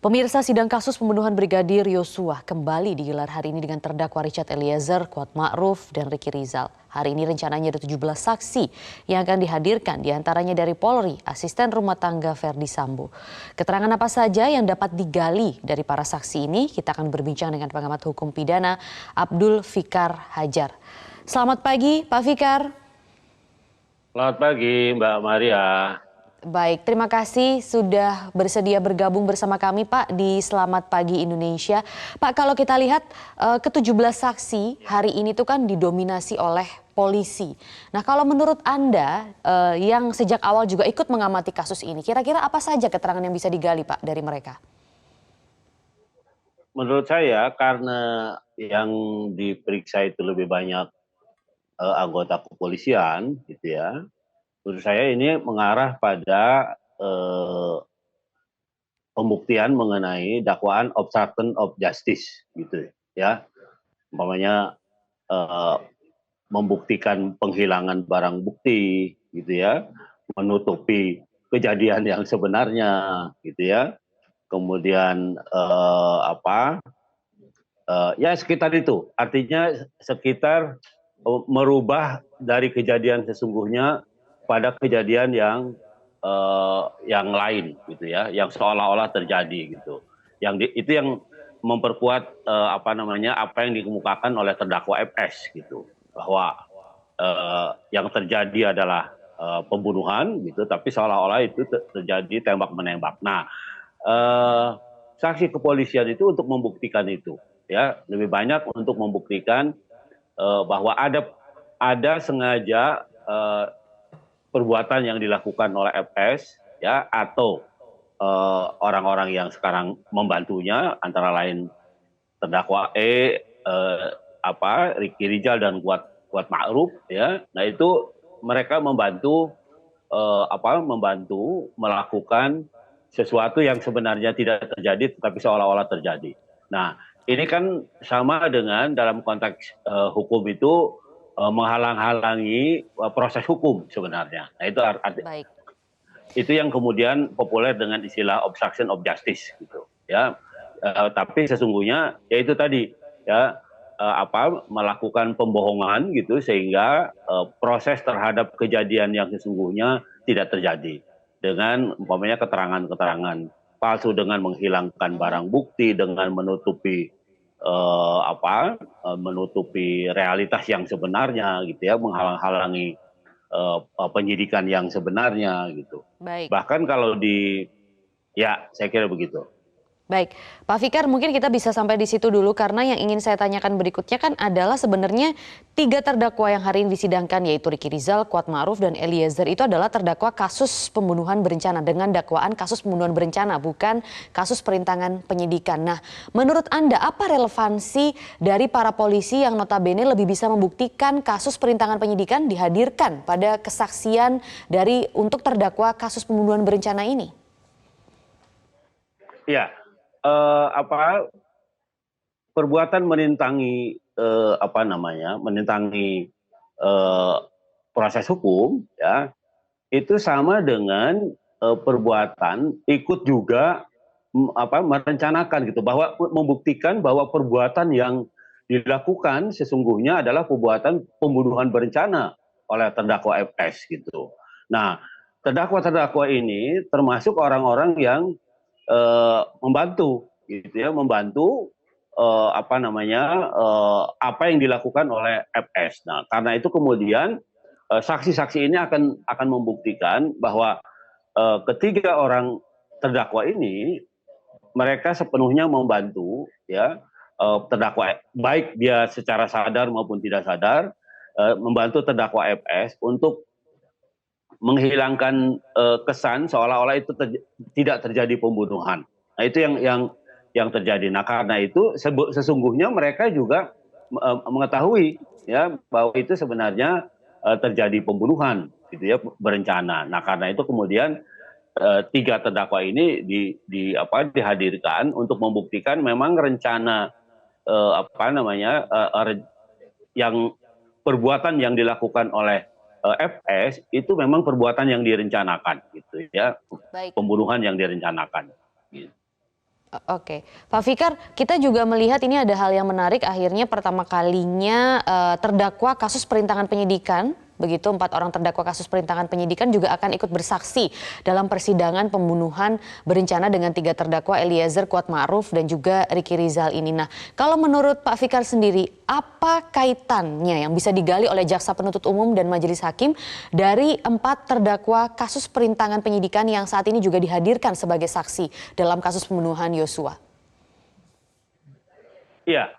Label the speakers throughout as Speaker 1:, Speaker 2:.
Speaker 1: Pemirsa, sidang kasus pembunuhan Brigadir Yosua kembali digelar hari ini dengan terdakwa Richard Eliezer, Kuat Ma'ruf, dan Ricky Rizal. Hari ini rencananya ada 17 saksi yang akan dihadirkan, diantaranya dari Polri, asisten rumah tangga Verdi Sambo. Keterangan apa saja yang dapat digali dari para saksi ini? Kita akan berbincang dengan pengamat hukum pidana Abdul Fikar Hajar. Selamat pagi, Pak Fikar.
Speaker 2: Selamat pagi, Mbak Maria.
Speaker 1: Baik, terima kasih sudah bersedia bergabung bersama kami Pak di Selamat Pagi Indonesia. Pak, kalau kita lihat ke-17 saksi hari ini tuh kan didominasi oleh polisi. Nah, kalau menurut Anda yang sejak awal juga ikut mengamati kasus ini, kira-kira apa saja keterangan yang bisa digali Pak dari mereka?
Speaker 2: Menurut saya karena yang diperiksa itu lebih banyak anggota kepolisian gitu ya. Menurut saya ini mengarah pada pembuktian mengenai dakwaan obstruction of justice gitu ya. Umpamanya membuktikan penghilangan barang bukti gitu ya, menutupi kejadian yang sebenarnya gitu ya. Kemudian ya sekitar itu, artinya sekitar merubah dari kejadian sesungguhnya pada kejadian yang lain gitu ya, yang seolah-olah terjadi gitu. Itu yang memperkuat apa yang dikemukakan oleh terdakwa FS gitu, bahwa yang terjadi adalah pembunuhan gitu, tapi seolah-olah itu terjadi tembak menembak. Nah, saksi kepolisian itu untuk membuktikan itu ya, lebih banyak untuk membuktikan bahwa ada sengaja perbuatan yang dilakukan oleh FS ya, atau orang-orang yang sekarang membantunya, antara lain terdakwa Ricky Rizal dan Kuat Ma'ruf ya. Nah, itu mereka membantu melakukan sesuatu yang sebenarnya tidak terjadi tetapi seolah-olah terjadi. Nah, ini kan sama dengan dalam konteks hukum itu menghalang-halangi proses hukum sebenarnya. Nah, itu yang kemudian populer dengan istilah obstruction of justice gitu ya. Tapi sesungguhnya ya itu tadi ya, melakukan pembohongan gitu sehingga proses terhadap kejadian yang sesungguhnya tidak terjadi, dengan umpamanya keterangan-keterangan palsu, dengan menghilangkan barang bukti, dengan menutupi realitas yang sebenarnya gitu ya, menghalang-halangi penyidikan yang sebenarnya gitu.
Speaker 1: Baik.
Speaker 2: Bahkan kalau ya saya kira begitu.
Speaker 1: Baik, Pak Fikar, mungkin kita bisa sampai di situ dulu karena yang ingin saya tanyakan berikutnya kan adalah sebenarnya 3 terdakwa yang hari ini disidangkan, yaitu Ricky Rizal, Kuat Ma'ruf, dan Eliezer, itu adalah terdakwa kasus pembunuhan berencana dengan dakwaan kasus pembunuhan berencana, bukan kasus perintangan penyidikan. Nah, menurut Anda apa relevansi dari para polisi yang notabene lebih bisa membuktikan kasus perintangan penyidikan dihadirkan pada kesaksian untuk terdakwa kasus pembunuhan berencana ini?
Speaker 2: Ya. Perbuatan merintangi proses hukum ya, itu sama dengan perbuatan ikut juga merencanakan gitu, bahwa membuktikan bahwa perbuatan yang dilakukan sesungguhnya adalah perbuatan pembunuhan berencana oleh terdakwa FS gitu. Apa terdakwa ini termasuk orang-orang yang membantu gitu ya, apa yang dilakukan oleh FS. Nah, karena itu kemudian saksi-saksi ini akan membuktikan bahwa ketiga orang terdakwa ini mereka sepenuhnya membantu ya, terdakwa, baik dia secara sadar maupun tidak sadar, membantu terdakwa FS untuk menghilangkan kesan seolah-olah itu tidak terjadi pembunuhan. Nah, itu yang terjadi. Nah, karena itu sesungguhnya mereka juga mengetahui ya bahwa itu sebenarnya terjadi pembunuhan gitu ya, berencana. Nah, karena itu kemudian 3 terdakwa ini dihadirkan untuk membuktikan memang rencana yang perbuatan yang dilakukan oleh FS itu memang perbuatan yang direncanakan gitu ya. Baik. Pembunuhan yang direncanakan gitu.
Speaker 1: Oke, Pak Fikar, kita juga melihat ini ada hal yang menarik. Akhirnya pertama kalinya terdakwa kasus perintangan penyidikan, begitu 4 orang terdakwa kasus perintangan penyidikan juga akan ikut bersaksi dalam persidangan pembunuhan berencana dengan 3 terdakwa Eliezer, Kuatma'ruf dan juga Ricky Rizal ini. Nah, kalau menurut Pak Fikar sendiri, apa kaitannya yang bisa digali oleh jaksa penuntut umum dan majelis hakim dari 4 terdakwa kasus perintangan penyidikan yang saat ini juga dihadirkan sebagai saksi dalam kasus pembunuhan Yosua?
Speaker 2: Iya,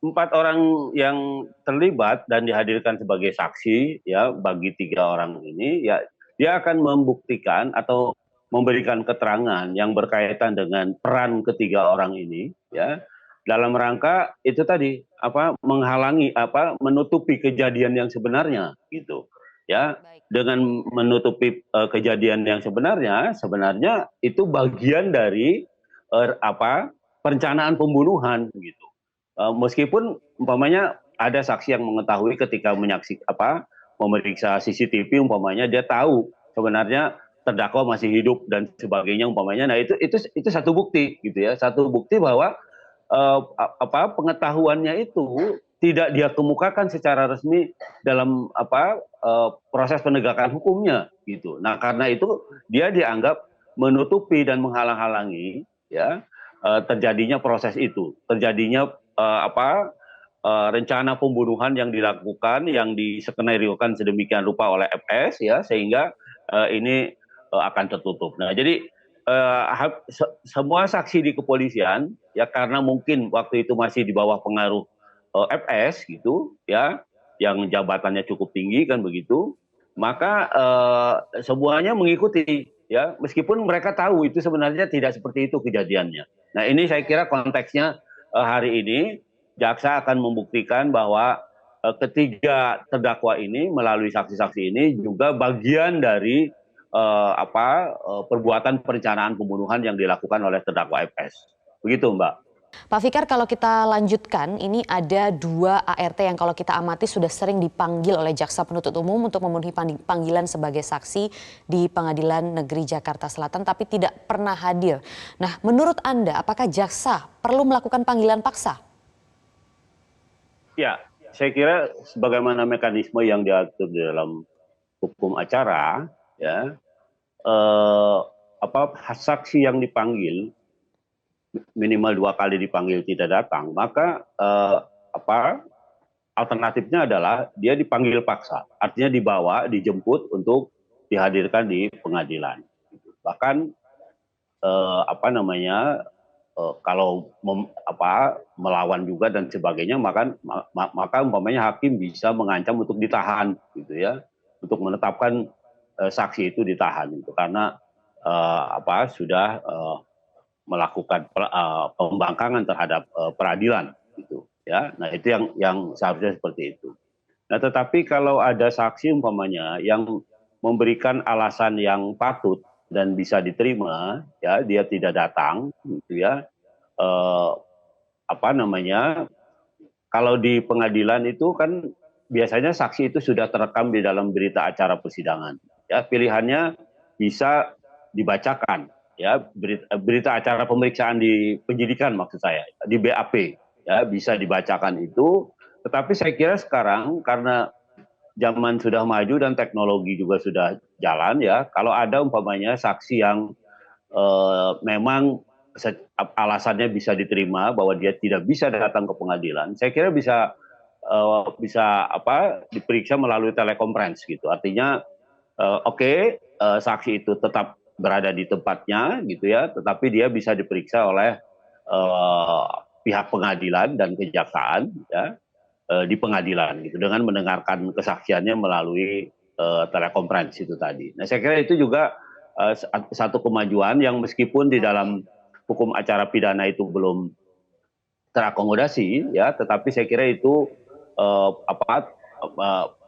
Speaker 2: 4 orang yang terlibat dan dihadirkan sebagai saksi ya bagi 3 orang ini ya dia akan membuktikan atau memberikan keterangan yang berkaitan dengan peran ketiga orang ini ya dalam rangka itu tadi apa menghalangi apa menutupi kejadian yang sebenarnya gitu ya
Speaker 1: Baik.
Speaker 2: dengan menutupi kejadian yang sebenarnya itu bagian dari apa perencanaan pembunuhan gitu. Meskipun umpamanya ada saksi yang mengetahui ketika memeriksa CCTV umpamanya dia tahu sebenarnya terdakwa masih hidup dan sebagainya umpamanya. Nah itu satu bukti gitu ya, satu bukti bahwa pengetahuannya itu tidak dia kemukakan secara resmi dalam proses penegakan hukumnya gitu. Nah karena itu dia dianggap menutupi dan menghalang-halangi ya terjadinya proses itu, terjadinya rencana pembunuhan yang dilakukan, yang diskenariokan sedemikian rupa oleh FS ya, sehingga ini akan tertutup. Nah, jadi semua saksi di kepolisian ya karena mungkin waktu itu masih di bawah pengaruh FS gitu ya, yang jabatannya cukup tinggi kan begitu, maka semuanya mengikuti ya, meskipun mereka tahu itu sebenarnya tidak seperti itu kejadiannya. Nah, ini saya kira konteksnya hari ini jaksa akan membuktikan bahwa ketiga terdakwa ini melalui saksi-saksi ini juga bagian dari perbuatan perencanaan pembunuhan yang dilakukan oleh terdakwa FS. Begitu, Mbak.
Speaker 1: Pak Fikar, kalau kita lanjutkan, ini ada 2 ART yang kalau kita amati sudah sering dipanggil oleh jaksa penuntut umum untuk memenuhi panggilan sebagai saksi di Pengadilan Negeri Jakarta Selatan, tapi tidak pernah hadir. Nah, menurut Anda, apakah jaksa perlu melakukan panggilan paksa?
Speaker 2: Ya, saya kira sebagaimana mekanisme yang diatur di dalam hukum acara, ya, saksi yang dipanggil minimal 2 kali dipanggil tidak datang, maka alternatifnya adalah dia dipanggil paksa, artinya dibawa, dijemput untuk dihadirkan di pengadilan. Bahkan kalau melawan juga dan sebagainya, maka umpamanya hakim bisa mengancam untuk ditahan, gitu ya, untuk menetapkan saksi itu ditahan, gitu, karena sudah melakukan pembangkangan terhadap peradilan, gitu ya. Nah itu yang seharusnya seperti itu. Nah tetapi kalau ada saksi umpamanya yang memberikan alasan yang patut dan bisa diterima, ya dia tidak datang, gitu ya. Eh, Kalau di pengadilan itu kan biasanya saksi itu sudah terekam di dalam berita acara persidangan. Ya pilihannya bisa dibacakan, ya berita acara pemeriksaan di penyidikan maksud saya, di BAP, ya bisa dibacakan itu. Tetapi saya kira sekarang karena zaman sudah maju dan teknologi juga sudah jalan ya, kalau ada umpamanya saksi yang memang alasannya bisa diterima bahwa dia tidak bisa datang ke pengadilan, saya kira bisa diperiksa melalui telekonferensi gitu. Artinya saksi itu tetap berada di tempatnya gitu ya, tetapi dia bisa diperiksa oleh pihak pengadilan dan kejaksaan ya di pengadilan gitu dengan mendengarkan kesaksiannya melalui telekonferensi itu tadi. Nah, saya kira itu juga satu kemajuan yang meskipun di dalam hukum acara pidana itu belum terakomodasi ya, tetapi saya kira itu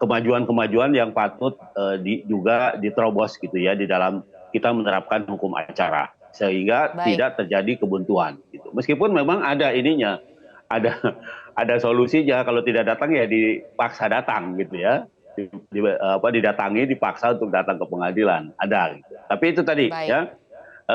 Speaker 2: kemajuan-kemajuan yang patut juga diterobos gitu ya di dalam kita menerapkan hukum acara sehingga
Speaker 1: Baik.
Speaker 2: tidak terjadi kebuntuan gitu. Meskipun memang ada ininya, ada ada solusinya, kalau tidak datang ya dipaksa datang gitu ya. Didatangi, dipaksa untuk datang ke pengadilan, ada gitu. Tapi itu tadi
Speaker 1: Baik.
Speaker 2: ya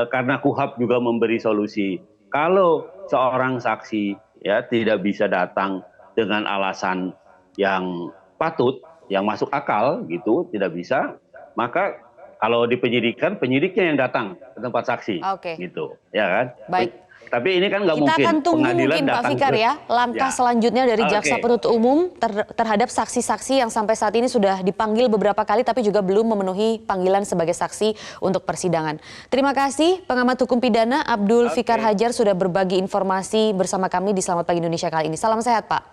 Speaker 2: karena KUHAP juga memberi solusi Kalau seorang saksi ya tidak bisa datang dengan alasan yang patut, yang masuk akal gitu, tidak bisa, maka kalau di penyidikan, penyidiknya yang datang ke tempat saksi,
Speaker 1: Oke.
Speaker 2: gitu, ya kan?
Speaker 1: Baik.
Speaker 2: Tapi ini kan nggak
Speaker 1: Kita
Speaker 2: mungkin.
Speaker 1: akan tunggu
Speaker 2: Pengadilan
Speaker 1: mungkin Pak
Speaker 2: datang
Speaker 1: Fikar ya, langkah
Speaker 2: ya.
Speaker 1: selanjutnya dari Jaksa
Speaker 2: Oke.
Speaker 1: Penuntut Umum terhadap saksi-saksi yang sampai saat ini sudah dipanggil beberapa kali tapi juga belum memenuhi panggilan sebagai saksi untuk persidangan. Terima kasih pengamat hukum pidana Abdul Fikar Hajar sudah berbagi informasi bersama kami di Selamat Pagi Indonesia kali ini. Salam sehat Pak.